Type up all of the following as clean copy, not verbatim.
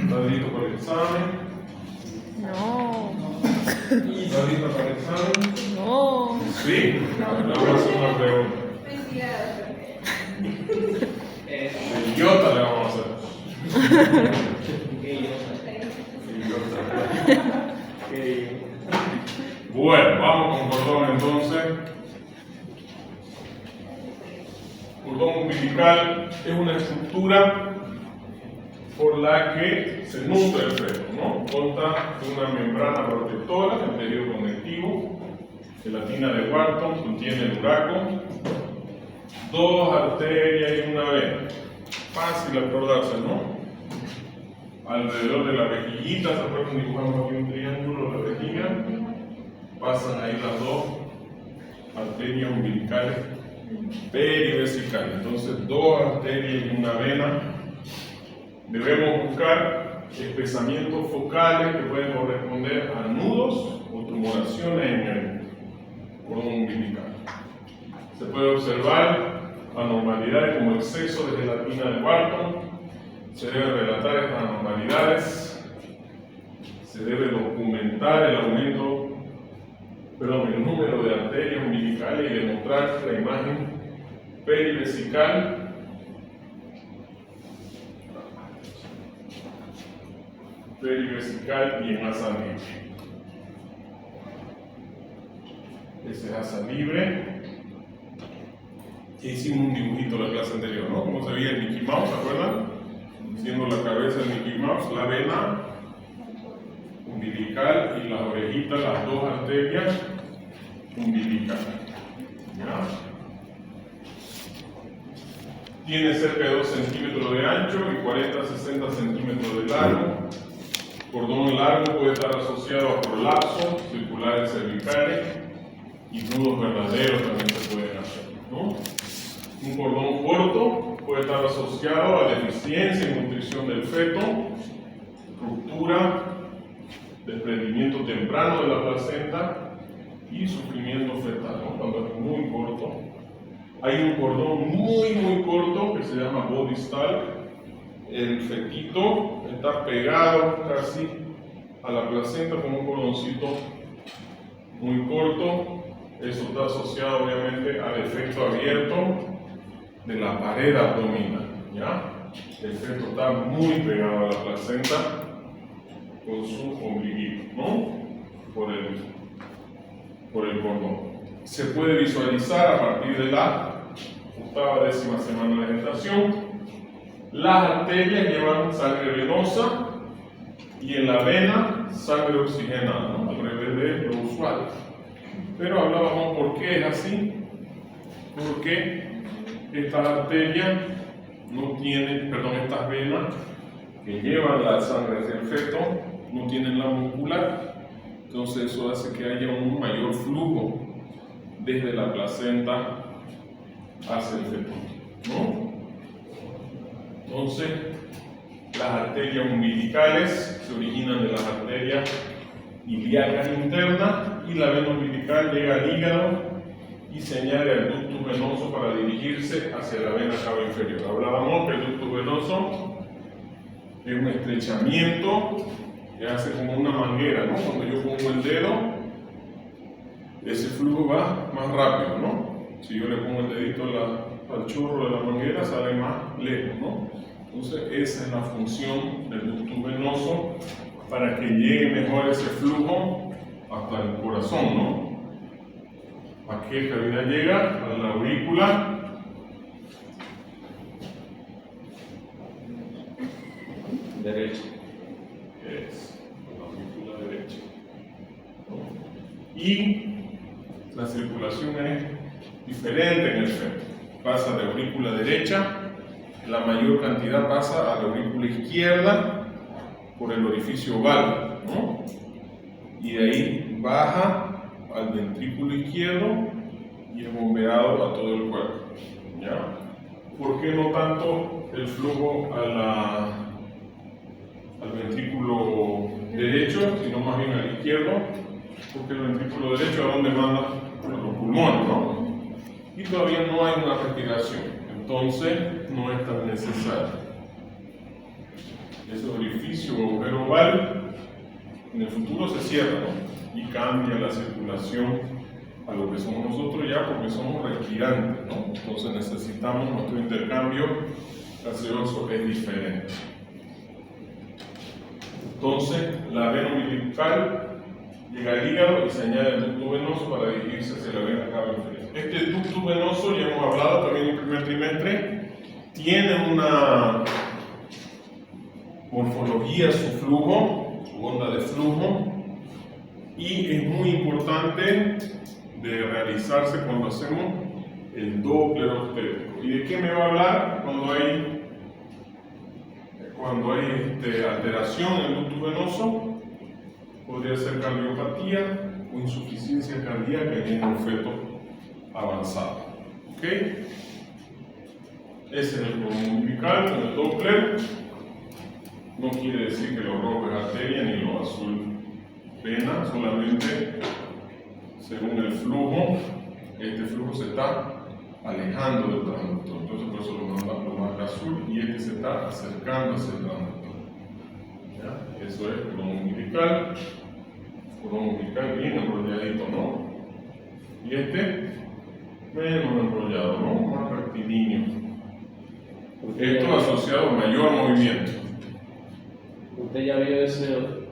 ¿Estás listo para el examen? No, ¿Estás listo para el examen? no. Sí. Le voy a hacer una pregunta. Idiota le vamos a hacer. Idiota. Bueno, vamos con cordón entonces. Cordón umbilical es una estructura por la que se nutre el feto, ¿no? Consta de una membrana protectora, el tejido conectivo, gelatina de Wharton, contiene el uraco, dos arterias y una vena. Fácil acordarse, ¿no? Alrededor de la vejiguita, ¿se acuerdan? Dibujamos aquí un triángulo de la vejiga. Pasan ahí las dos arterias umbilicales perivesicales. Entonces, dos arterias y una vena. Debemos buscar espesamientos focales que pueden corresponder a nudos o tumoraciones en el cordón umbilical. Se puede observar anormalidades como exceso de gelatina de Wharton. Se deben relatar estas anormalidades. Se debe documentar el número de arterias umbilicales y demostrar la imagen perivesical y en asa libre. Ese es asa libre. Ya hicimos un dibujito la clase anterior, ¿no? Como se veía el Mickey Mouse, ¿se acuerdan? Siendo la cabeza del Mickey Mouse, la vena umbilical y las orejitas, las dos arterias umbilicales. ¿Ya? Tiene cerca de 2 centímetros de ancho y 40-60 centímetros de largo. Cordón largo puede estar asociado a prolapsos circulares cervicales y nudos verdaderos también se pueden hacer, ¿no? Un cordón corto puede estar asociado a deficiencia en nutrición del feto, ruptura, desprendimiento temprano de la placenta y sufrimiento fetal, ¿no? Cuando es muy corto. Hay un cordón muy corto que se llama body stalk. El fetito está pegado casi a la placenta con un cordoncito muy corto. Eso está asociado obviamente al efecto abierto de la pared abdominal, ¿ya? El feto está muy pegado a la placenta con su ombliguito, ¿no? Por el cordón. Se puede visualizar a partir de la 8ª semana de gestación. Las arterias llevan sangre venosa y en la vena sangre oxigenada, ¿no? Al revés de lo usual. Pero hablábamos por qué es así. Porque estas arterias estas venas que llevan la sangre hacia el feto no tienen la muscular. Entonces eso hace que haya un mayor flujo desde la placenta hacia el feto, ¿no? Entonces, las arterias umbilicales se originan de las arterias ilíacas internas y la vena umbilical llega al hígado y se añade al ductus venoso para dirigirse hacia la vena cava inferior. Hablábamos que el ductus venoso es un estrechamiento que hace como una manguera, ¿no? Cuando yo pongo el dedo, ese flujo va más rápido, ¿no? Si yo le pongo el dedito al chorro de la manguera, sale más lejos, ¿no? Entonces, esa es la función del ductus venoso para que llegue mejor ese flujo hasta el corazón, ¿no? ¿A qué cavidad llega? A la aurícula Derecho. es la aurícula derecha, ¿no? Y la circulación es diferente en el feto. Pasa de aurícula derecha, la mayor cantidad pasa a la aurícula izquierda por el orificio oval, ¿no? Y de ahí baja al ventrículo izquierdo y es bombeado a todo el cuerpo, ¿ya? ¿Por qué no tanto el flujo al ventrículo derecho, sino más bien al izquierdo? Porque el ventrículo derecho a dónde manda los pulmones, ¿no? Y todavía no hay una respiración, entonces no es tan necesario. ese orificio o agujero oval en el futuro se cierra, ¿no? Y cambia la circulación a lo que somos nosotros ya, porque somos respirantes, ¿no? Entonces necesitamos nuestro intercambio gaseoso es diferente. Entonces la vena umbilical llega al hígado y se añade el ducto venoso para dirigirse hacia la vena cava inferior. Este ducto venoso, ya hemos hablado también en el primer trimestre, tiene una morfología, su flujo, su onda de flujo, y es muy importante de realizarse cuando hacemos el Doppler obstétrico. ¿Y de qué me va a hablar cuando hay alteración en el ducto venoso? Podría ser cardiopatía o insuficiencia cardíaca en un feto avanzado. ¿Ok? Ese es el cordón umbilical con el Doppler. No quiere decir que lo rojo es arteria ni lo azul vena, solamente según el flujo, este flujo se está alejando del transductor, entonces por eso lo marca azul, y este se está acercando hacia el transductor. ¿Ya? Eso es cordón umbilical bien enrolladito, ¿no? Y este menos enrollado, ¿no? Más rectilíneo. Esto asociado a mayor movimiento. ¿Usted ya vio esos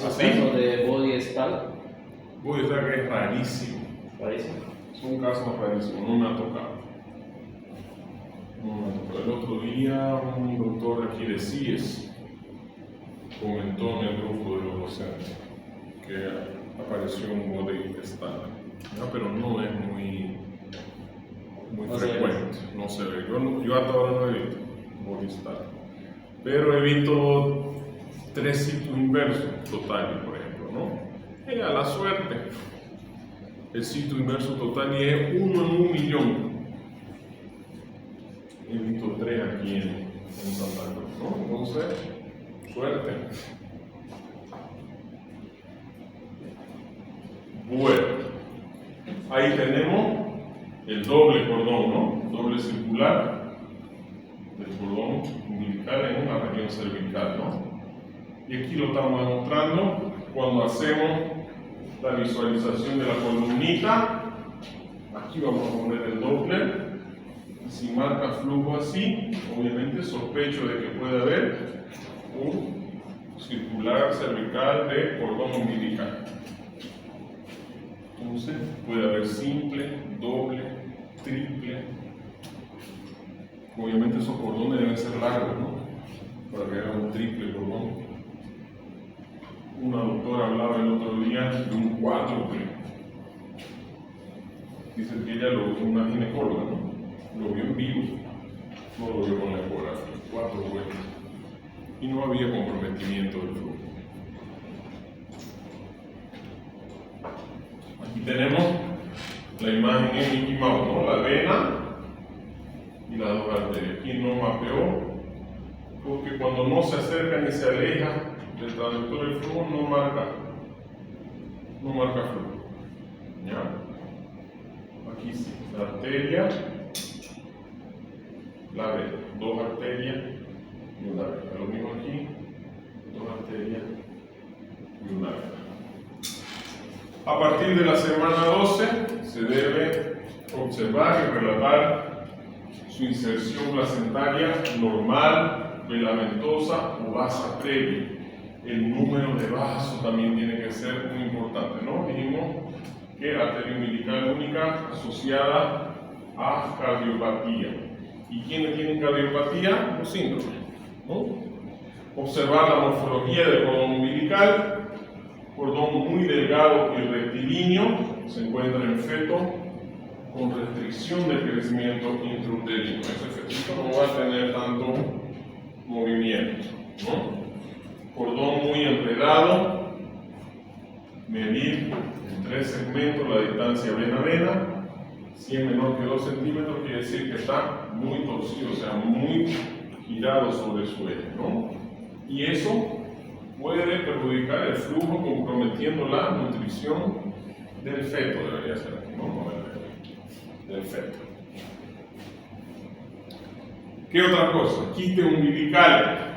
¿Así? casos de body stall? Voy a decir que es rarísimo. Parece. Es un caso rarísimo, no me ha tocado. El otro día un doctor aquí de CIES comentó en el grupo de los docentes que apareció un body estándar, pero no es muy frecuente, no se ve. Yo hasta ahora no he visto body estándar, pero he visto 3 sitios inversos totales, por ejemplo, ¿no? Y a la suerte, el sitio inverso total es 1 en 1 millón. He visto 3 aquí en Santa Cruz, ¿no? Entonces, suerte. Bueno, ahí tenemos el doble cordón, ¿no? Doble circular del cordón umbilical en una región cervical, ¿no? Y aquí lo estamos demostrando cuando hacemos la visualización de la columnita. Aquí vamos a poner el Doppler. Si marca flujo así, obviamente sospecho de que puede haber un circular cervical de cordón umbilical. Entonces puede haber simple, doble, triple. Obviamente esos cordones deben ser largos, ¿no? Para que haga un triple cordón. Una doctora hablaba el otro día de un cuádruple. Dice que ella una ginecóloga, ¿no? Lo vio en vivo, no lo vio con la ecografía, 4 vueltas. Y no había comprometimiento del flujo. Aquí tenemos la imagen en Mickey Mouse, ¿no? La vena y las 2 arterias. Aquí no mapeó, porque cuando no se acerca ni se aleja del transductor del flujo, no marca flujo. ¿Ya? Aquí sí, la arteria, la vena, 2 arterias y una vena. Lo mismo aquí, 2 arterias y una vena. A partir de la semana 12 se debe observar y relatar su inserción placentaria normal, filamentosa o basa previa. El número de vasos también tiene que ser muy importante, ¿no? Dijimos que la arteria umbilical única asociada a cardiopatía. ¿Y quiénes tienen cardiopatía? Los síndromes, ¿no? Observar la morfología del cordón umbilical, cordón muy delgado y rectilíneo, se encuentra en feto con restricción del crecimiento intrauterino. Ese fetito no va a tener tanto movimiento, ¿no? Cordón muy enredado, medir en 3 segmentos la distancia vena-vena. Si es menor que 2 centímetros, quiere decir que está muy torcido, o sea, muy girado sobre su eje, ¿no? Y eso puede perjudicar el flujo, comprometiendo la nutrición del feto, debería ser aquí, ¿no? Del feto. ¿Qué otra cosa? Quiste umbilical.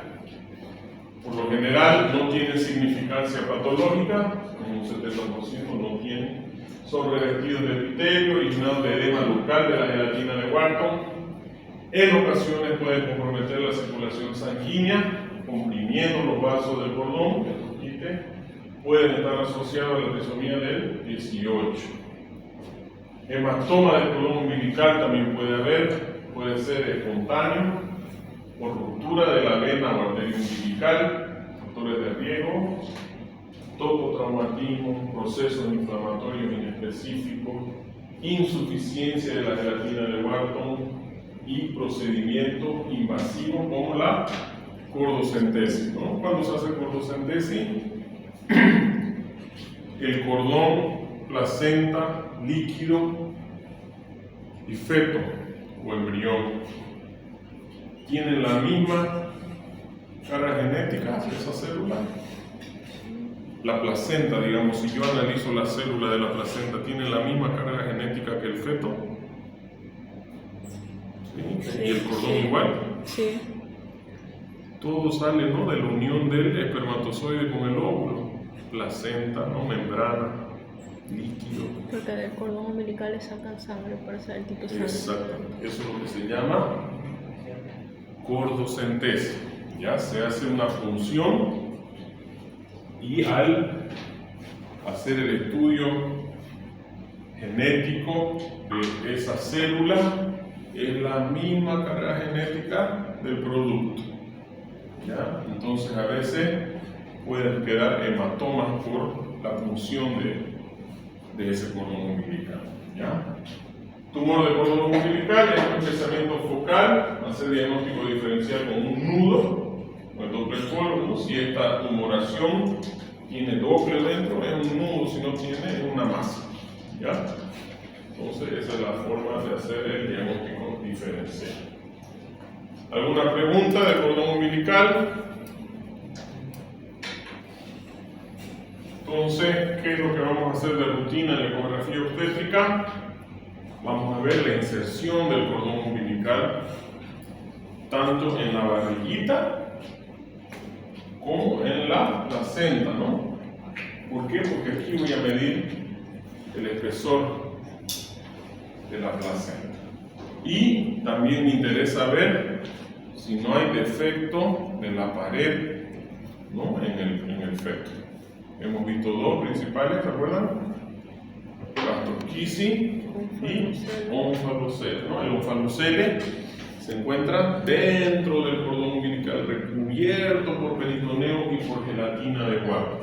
lo general no tienen significancia patológica, un 70% no tiene. Son revestidos de epitelio originados de edema local de la gelatina de Wharton. En ocasiones pueden comprometer la circulación sanguínea, comprimiendo los vasos del cordón, pueden estar asociados a la trisomía del 18. Hematoma del cordón umbilical también puede haber, puede ser espontáneo, por ruptura de la vena o arteria umbilical, factores de riesgo, tocotraumatismo, procesos inflamatorios inespecíficos, insuficiencia de la gelatina de Wharton y procedimientos invasivos como la cordocentesis, ¿no? Cuando se hace cordocentesis, el cordón, placenta, líquido y feto o embrión tienen la misma carga genética de esa célula. La placenta, digamos, si yo analizo la célula de la placenta, ¿tiene la misma carga genética que el feto? ¿Sí? ¿Y el cordón igual? Sí. Todo sale, ¿no?, de la unión del espermatozoide con el óvulo. Placenta, ¿no?, membrana, líquido. Porque del cordón umbilical le sacan sangre para saber el tipo de sangre. Exactamente. Eso es lo que se llama cordocentesis. Ya se hace una función y al hacer el estudio genético de esa célula es la misma carga genética del producto. ¿Ya? Entonces a veces pueden quedar hematomas por la función de ese cordón umbilical. ¿Ya? Tumor de cordón umbilical es un espesamiento focal, hacer diagnóstico diferencial con un nudo o el doble polvo. Si esta tumoración tiene doble dentro, es un nudo; si no tiene, es una masa. ¿Ya? Entonces esa es la forma de hacer el diagnóstico diferencial. ¿Alguna pregunta del cordón umbilical? Entonces, ¿qué es lo que vamos a hacer de rutina en la ecografía obstétrica? Vamos a ver la inserción del cordón umbilical tanto en la barriguita como en la placenta, ¿no? ¿Por qué? Porque aquí voy a medir el espesor de la placenta. Y también me interesa ver si no hay defecto de la pared, ¿no?, en el feto. Hemos visto dos principales, ¿se acuerdan? Gastrosquisis y onfalocele, ¿no? El onfalocele se encuentra dentro del cordón umbilical, recubierto por peritoneo y por gelatina de Wharton.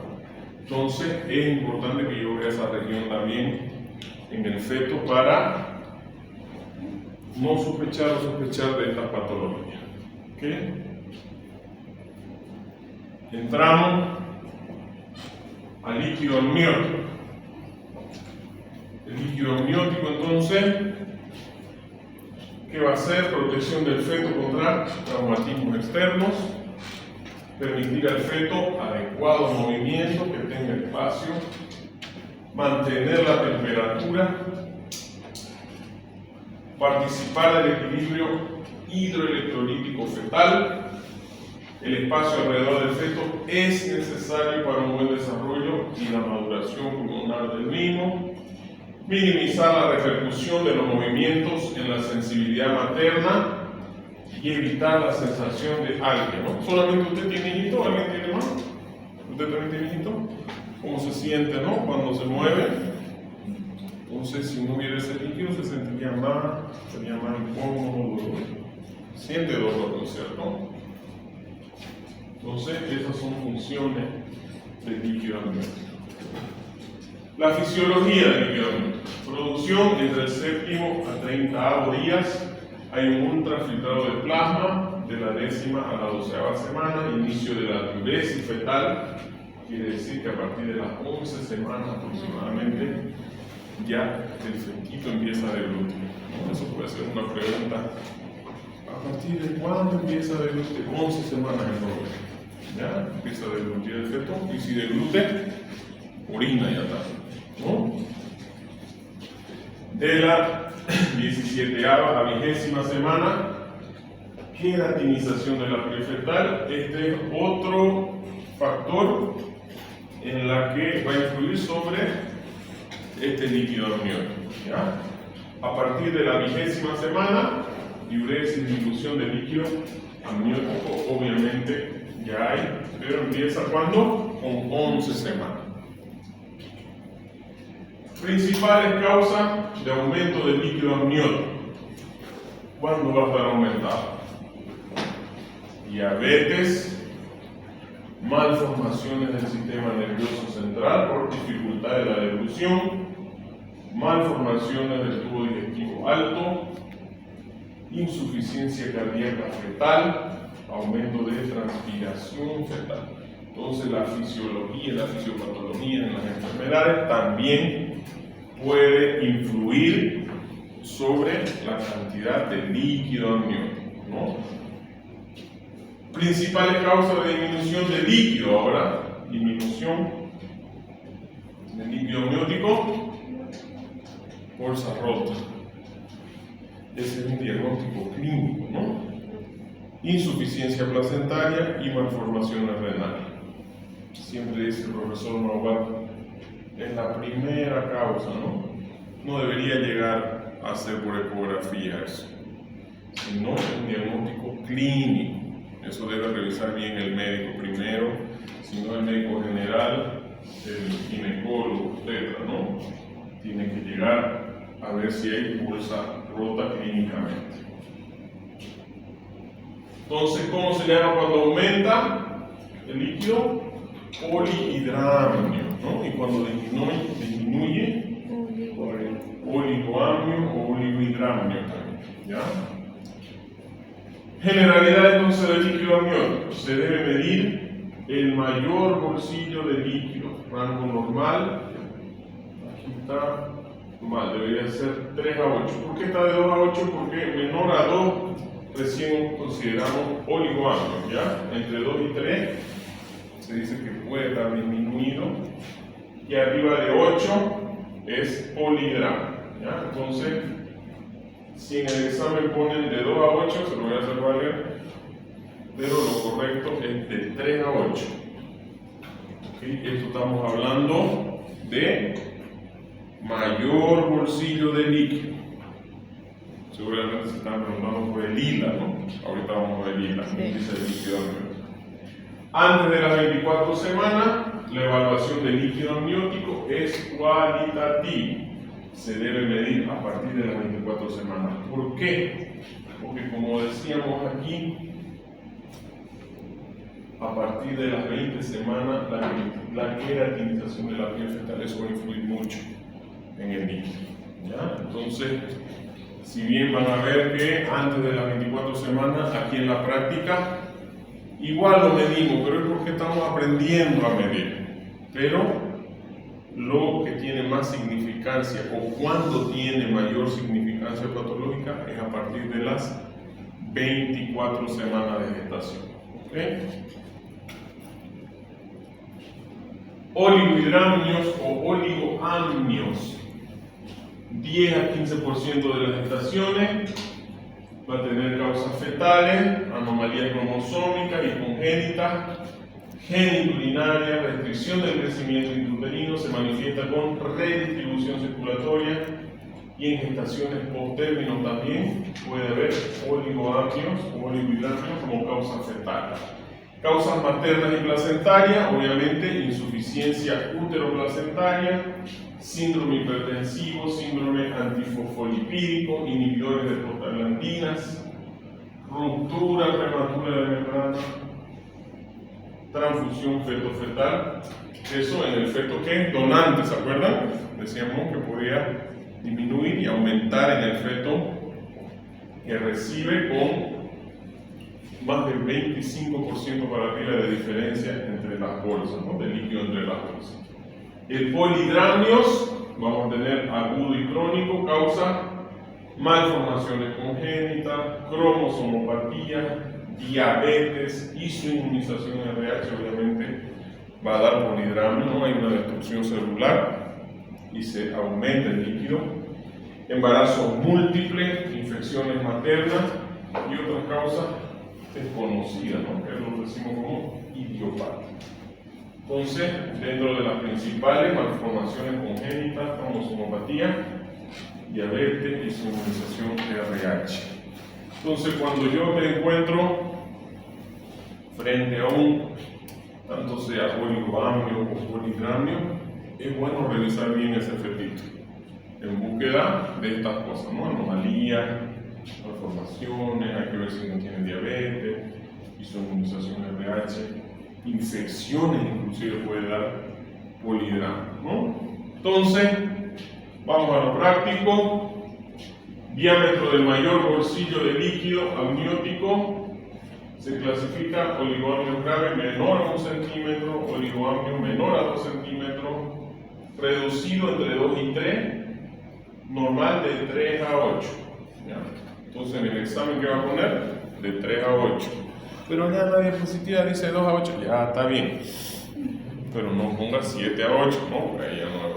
Entonces es importante que yo vea esa región también en el feto para no sospechar de esta patología. ¿Okay? Entramos al líquido amniótico. El líquido amniótico, entonces, ¿qué va a hacer? Protección del feto contra traumatismos externos, permitir al feto adecuado movimiento, que tenga espacio, mantener la temperatura, participar del equilibrio hidroelectrolítico fetal. El espacio alrededor del feto es necesario para un buen desarrollo y la maduración pulmonar del mismo. Minimizar la repercusión de los movimientos en la sensibilidad materna y evitar la sensación de algo, ¿no? ¿Solamente usted tiene hijito? ¿Alguien tiene más? ¿Usted también tiene hijito? ¿Cómo se siente, no?, cuando se mueve? Entonces, si no hubiera ese líquido, se sentiría más, sería más incómodo, dolor. Siente dolor, ¿no es cierto? Entonces, esas son funciones del líquido amniótico. La fisiología del líquido amniótico. Producción entre el 7º a 30º días. Hay un ultrafiltrado de plasma de la 10ª a la 12ª semana. Inicio de la diuresis fetal. Quiere decir que a partir de las 11 semanas aproximadamente ya el fetito empieza a deglutir. ¿No? Eso puede ser una pregunta. ¿A partir de cuándo empieza a deglutir? 11 semanas en promedio. Ya empieza a deglutir el feto, y si deglute, orina ya está, ¿no? De la 17ª a 20ª semana, queratinización de la piel fetal. Este es otro factor en la que va a influir sobre este líquido amniótico. ¿Ya? A partir de la 20ª semana, diuresis y dilución de líquido amniótico, obviamente ya hay, pero empieza cuando con 11 semanas. Principales causas de aumento del líquido amniótico. ¿Cuándo va a estar aumentado? Diabetes, malformaciones del sistema nervioso central por dificultad de la deglución, malformaciones del tubo digestivo alto, insuficiencia cardíaca fetal, aumento de transpiración fetal. Entonces la fisiología, la fisiopatología en las enfermedades también puede influir sobre la cantidad de líquido amniótico, ¿no? Principales causas de disminución de líquido ahora, disminución de líquido amniótico, bolsa rota. Ese es un diagnóstico clínico, ¿no? Insuficiencia placentaria y malformaciones renales. Siempre dice el profesor Maubat, es la primera causa, ¿no? No debería llegar a ser por ecografía eso, sino un diagnóstico clínico. Eso debe revisar bien el médico primero, si no el médico general, el ginecólogo, obstetra, ¿no? Tiene que llegar a ver si hay bolsa rota clínicamente. Entonces, ¿cómo se llama cuando aumenta el líquido? Polihidramnio, ¿no? Y cuando disminuye oligoamnio o oligohidramnio también, ¿ya? Generalidad entonces del líquido amniótico. Se debe medir el mayor bolsillo de líquido, rango normal. Aquí está mal, debería ser 3 a 8. ¿Por qué está de 2 a 8? Porque menor a 2 recién consideramos oligoamnio, ¿ya? Entre 2 y 3 se dice que puede estar disminuido, y arriba de 8 es polihidramnio, ¿ya? Entonces, si en el examen ponen de 2 a 8, se lo voy a hacer valer, pero lo correcto es de 3 a 8. ¿Okay? Esto estamos hablando de mayor bolsillo de líquido. Seguramente se están preguntando por el ILA, ¿no? Ahorita vamos a ver el ILA, índice de líquido amniótico. Antes de las 24 semanas, la evaluación del líquido amniótico es cualitativa. Se debe medir a partir de las 24 semanas. ¿Por qué? Porque como decíamos aquí, a partir de las 20 semanas, la queratinización de la piel fetal, eso va a influir mucho en el líquido, ¿ya? Entonces, si bien van a ver que antes de las 24 semanas, aquí en la práctica, igual lo medimos, pero es porque estamos aprendiendo a medir. Pero lo que tiene más significancia o cuando tiene mayor significancia patológica es a partir de las 24 semanas de gestación. ¿Okay? Oligohidramnios o oligoamnios, 10 a 15% de las gestaciones va a tener causas fetales, anomalías cromosómicas y congénitas, genitourinaria, restricción del crecimiento intrauterino, se manifiesta con redistribución circulatoria, y en gestaciones post-término también puede haber oligoamnios o oligohidramnios como causa fetal. Causas maternas y placentarias, obviamente insuficiencia útero-placentaria, síndrome hipertensivo, síndrome antifosfolipídico, inhibidores de prostaglandinas, ruptura prematura de membrana, transfusión feto-fetal. Eso en el feto que es donante, ¿se acuerdan? Decíamos que podía disminuir y aumentar en el feto que recibe con más del 25% para arriba de diferencia entre las bolsas, ¿no? De líquido entre las bolsas. El polihidramnios, vamos a tener agudo y crónico, causa malformaciones congénitas, cromosomopatía, diabetes y su inmunización RH obviamente va a dar polihidramnio, ¿no? Hay una destrucción celular y se aumenta el líquido. Embarazos múltiples, infecciones maternas y otras causas desconocidas, ¿no? Que lo decimos como idiopáticas. Entonces, dentro de las principales malformaciones congénitas, cromosomopatía, diabetes y sincronización RH. Entonces, cuando yo me encuentro frente a un, tanto sea oligoamnio o polidramnio, es bueno revisar bien ese fetito en búsqueda de estas cosas, ¿no? Anomalías, malformaciones, hay que ver si no tiene diabetes, isominización RH, infecciones inclusive puede dar polidramio, ¿no? Entonces, vamos a lo práctico. Diámetro del mayor bolsillo de líquido amniótico se clasifica oligoamnio grave menor a 1 centímetro, oligoamnio menor a 2 centímetros, reducido entre 2 y 3, normal de 3 a 8. ¿Ya? Entonces en el examen que va a poner, de 3 a 8. Pero ya la diapositiva dice 2 a 8, ya está bien. Pero no ponga 7 a 8, no, porque ahí ya no va.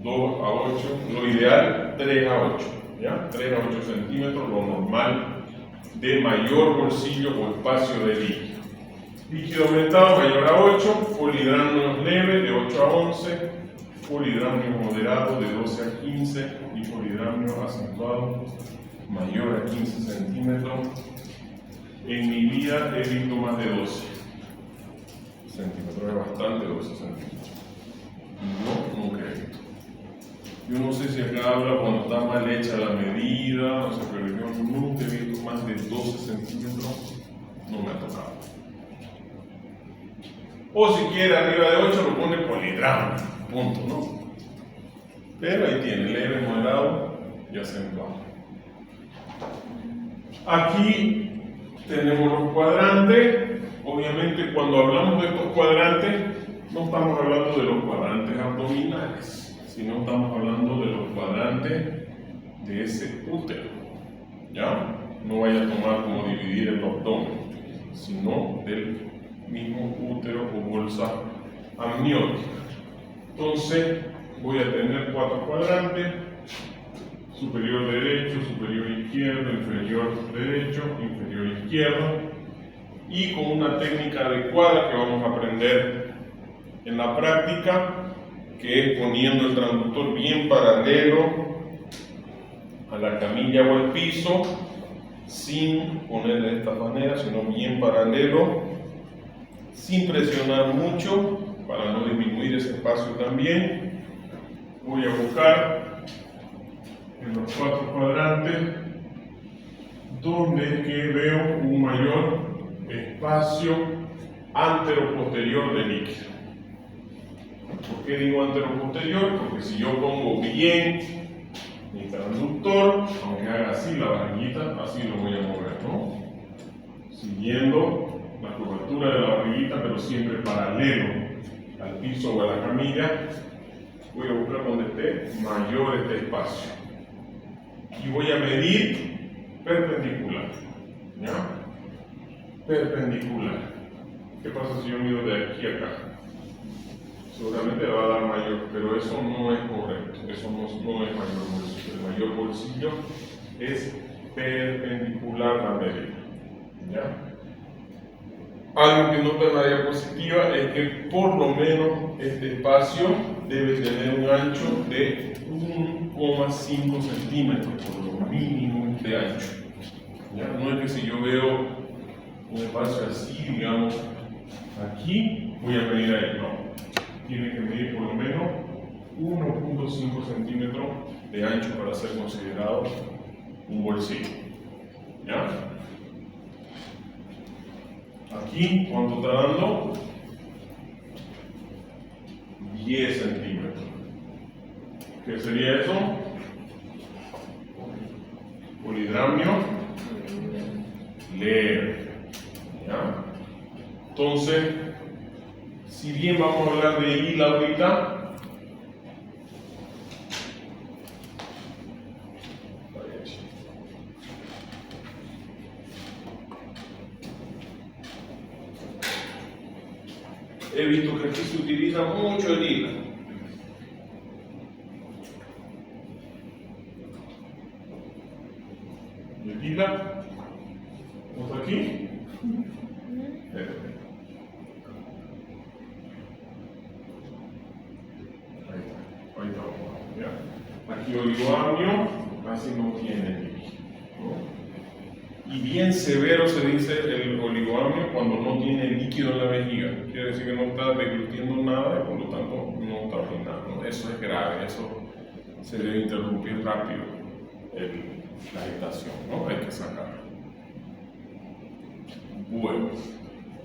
2 a 8, lo ideal 3 a 8, ¿ya? 3 a 8 centímetros, lo normal de mayor bolsillo o espacio de líquido. Líquido aumentado mayor a 8, polidramio leve de 8 a 11, polidramio moderado de 12 a 15 y polidramio acentuado mayor a 15 centímetros. En mi vida he visto más de 12 centímetros, es bastante 12 centímetros. No, nunca he visto. Yo no sé si acá habla cuando está mal hecha la medida, no sé, pero yo nunca he visto más de 12 centímetros, no me ha tocado. O si quiere arriba de 8 lo pone polidramio, punto, ¿no? Pero ahí tiene, leve, moderado y acentuado. Aquí tenemos los cuadrantes. Obviamente cuando hablamos de estos cuadrantes, no estamos hablando de los cuadrantes abdominales, sino estamos hablando de los cuadrantes de ese útero, ¿ya? No vaya a tomar como dividir el abdomen, sino del mismo útero o bolsa amniótica. Entonces, voy a tener 4 cuadrantes: superior derecho, superior izquierdo, inferior derecho, inferior izquierdo, y con una técnica adecuada que vamos a aprender en la práctica, que es poniendo el transductor bien paralelo a la camilla o al piso, sin poner de esta manera, sino bien paralelo, sin presionar mucho para no disminuir ese espacio también. Voy a buscar en los 4 cuadrantes donde es que veo un mayor espacio antero-posterior de líquido. ¿Por qué digo antero-posterior? Porque si yo pongo bien mi transductor, aunque haga así la barriguita, así lo voy a mover, ¿no? Siguiendo la curvatura de la barriguita, pero siempre paralelo al piso o a la camilla, voy a buscar donde esté mayor este espacio. Y voy a medir perpendicular, ¿ya? Perpendicular. ¿Qué pasa si yo mido de aquí a acá? Seguramente va a dar mayor, pero eso no es correcto, eso no es mayor bolsillo. El mayor bolsillo es perpendicular a la medida, ¿ya? Algo que nota en la diapositiva es que por lo menos este espacio debe tener un ancho de 1,5 centímetros, por lo mínimo de ancho, ¿ya? No es que si yo veo un espacio así, digamos, aquí, voy a medir ahí, no. Tiene que medir por lo menos 1,5 centímetros de ancho para ser considerado un bolsillo, ¿ya? Aquí, ¿cuánto está dando? 10 centímetros. ¿Qué sería eso? Polidramio leve, ¿ya? Entonces, si bien vamos a hablar de hila ahorita, he visto que aquí se utiliza mucho el hila. ¿Y el hila? ¿Está aquí? Este oligoamnio casi no tiene líquido, ¿no? Y bien severo se dice el oligoamnio cuando no tiene líquido en la vejiga. Quiere decir que no está deglutiendo nada y por lo tanto no está orinando. Eso es grave, eso se debe interrumpir rápido la agitación, ¿no? Hay que sacarlo. Bueno,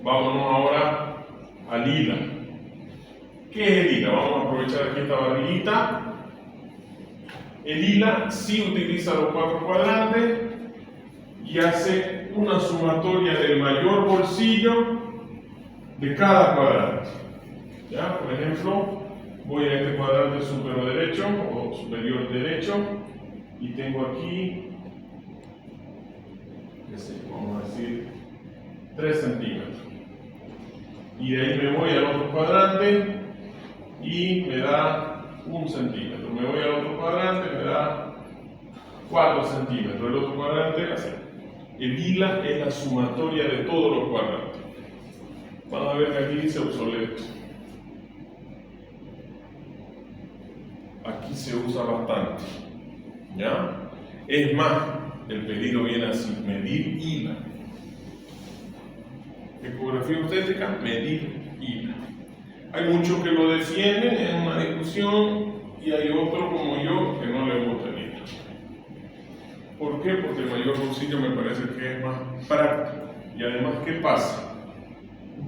vámonos ahora al hila. ¿Qué es el hila? Vamos a aprovechar aquí esta barriguita. El hila sí utiliza los 4 cuadrantes y hace una sumatoria del mayor bolsillo de cada cuadrante. ¿Ya? Por ejemplo, voy a este cuadrante superior derecho o superior derecho y tengo aquí, vamos a decir, 3 centímetros. Y de ahí me voy al otro cuadrante y me da 1 centímetro. Me voy al otro cuadrante, me da 4 centímetros. El otro cuadrante, así. El hila es la sumatoria de todos los cuadrantes. Van a ver que aquí dice obsoleto. Aquí se usa bastante. ¿Ya? Es más, el pedido viene así: medir hila. Ecografía obstétrica, medir hila. Hay muchos que lo defienden en una discusión y hay otros como yo que no les gusta el hila. ¿Por qué? Porque el mayor bolsillo me parece que es más práctico. Y además, ¿qué pasa?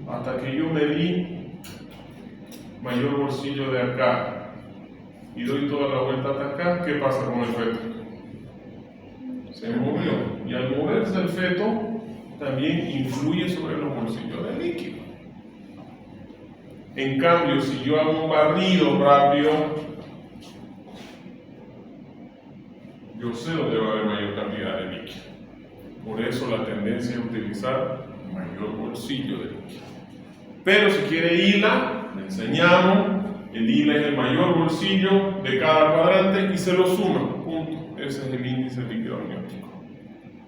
Hasta que yo medí mayor bolsillo de acá y doy toda la vuelta hasta acá, ¿qué pasa con el feto? Se movió. Y al moverse el feto, también influye sobre los bolsillos del líquido. En cambio, si yo hago un barrido rápido, yo sé dónde va a haber mayor cantidad de líquido. Por eso la tendencia es utilizar mayor bolsillo de líquido. Pero si quiere hila, le enseñamos, el hila es el mayor bolsillo de cada cuadrante y se lo suma, punto. Ese es el índice líquido amniótico.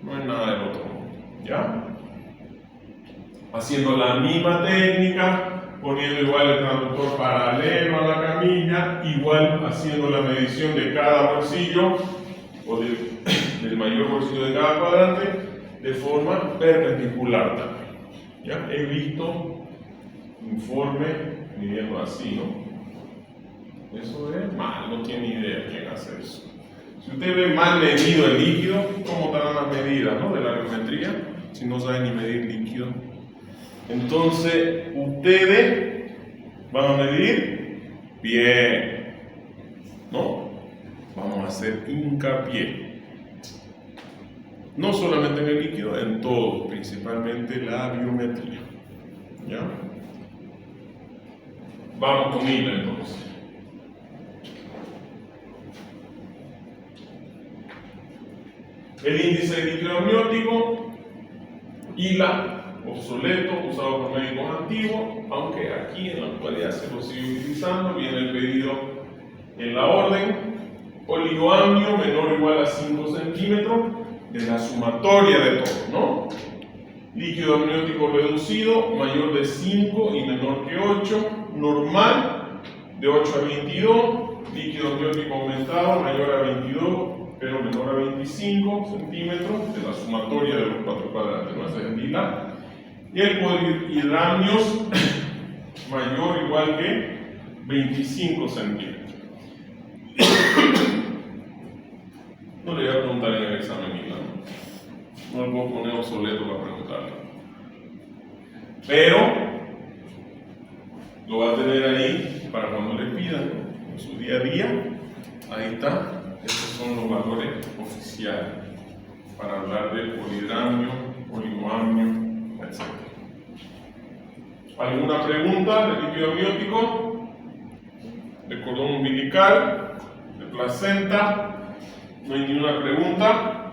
No es nada del otro mundo, ¿ya? Haciendo la misma técnica, poniendo igual el transductor paralelo a la camilla, igual haciendo la medición de cada bolsillo o del mayor bolsillo de cada cuadrante de forma perpendicular también. ¿Ya? He visto informes midiendo así, ¿no? Eso es mal, no tiene idea quién hace eso. Si usted ve mal medido el líquido, ¿cómo estarán las medidas, ¿no? De la geometría? Si no sabe ni medir líquido. Entonces, ustedes van a medir bien, ¿no? Vamos a hacer hincapié. No solamente en el líquido, en todo, principalmente la biometría. ¿Ya? Vamos con hila entonces. El índice de líquido amniótico, hila, obsoleto, usado por médicos antiguos, aunque aquí en la actualidad se lo sigue utilizando, viene el pedido en la orden. Oligoamnio menor o igual a 5 centímetros de la sumatoria de todo, ¿no? Líquido amniótico reducido, mayor de 5 y menor que 8, normal de 8 a 22, líquido amniótico aumentado, mayor a 22, pero menor a 25 centímetros de la sumatoria de los 4 cuadrantes, ¿no? Ese es el hila. Y el polihidramnios mayor o igual que 25 centímetros. No le voy a preguntar en el examen hila, ¿no? No le puedo poner obsoleto para preguntarle. Pero lo va a tener ahí para cuando le pidan, ¿no? En su día a día. Ahí está. Estos son los valores oficiales para hablar de polihidramnio, oligoamnio, etc. ¿Alguna pregunta de líquido amniótico? ¿De cordón umbilical? ¿De placenta? ¿No hay ninguna pregunta?